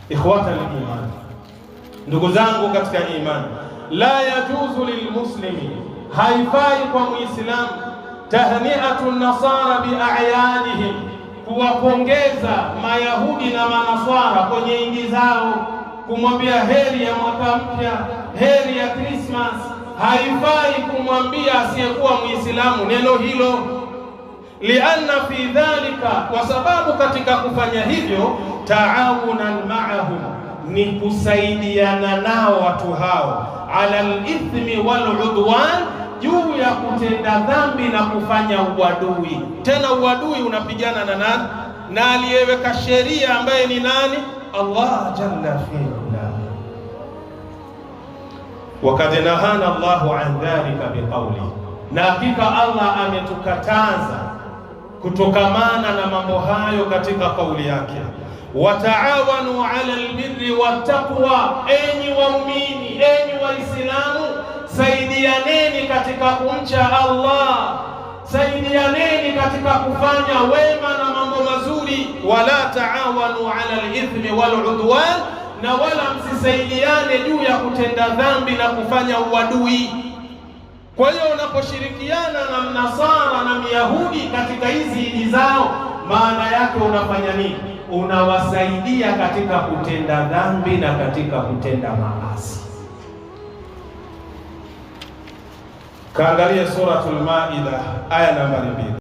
Ikhwata al-iman, ndugu zangu katika imani, la yajuzu lilmuslimi, haifai kwa muislamu, tahni'atu nasara bi'ayadihim, kuwapongeza mayahudi na manaswara kwenye idi zao, kumwambia heri ya mwaka mpya, heri ya Christmas. Haifai kumwambia asiyekuwa muislamu neno hilo, lianna fi dhalika, kwa sababu katika kufanya hivyo taawunan ma'ahum, ni kusaidiana nao watu hao, ala al-ithmi wal-udwan, juu ya kutenda dhambi na kufanya uadui. Tena uadui unapigana na nani? Na aliyeweka sheria ambaye ni nani? Allah jalla fi'ala. Wakad nahana Allahu an dhalika biqawli, na hakika Allah ametukataza kutokamana na mambo hayo katika kauli yake, wataawanu ala albirri wattaqwa, enyi waumini, enyi waislamu, saidianeni katika kumcha Allah, saidianeni katika kufanya wema na mambo mazuri. Wala taawanu ala alithmi waludwan, na wala msisaidiane juu ya kutenda dhambi na kufanya uadui. Kwa hiyo unaposhirikiana na mnasara na myahudi katika hizi idi zao, maana yake unafanya nini? Unawasaidia katika kutenda dhambi na katika kutenda maasi. Kaangalia Suratul Maida aya nambari 2.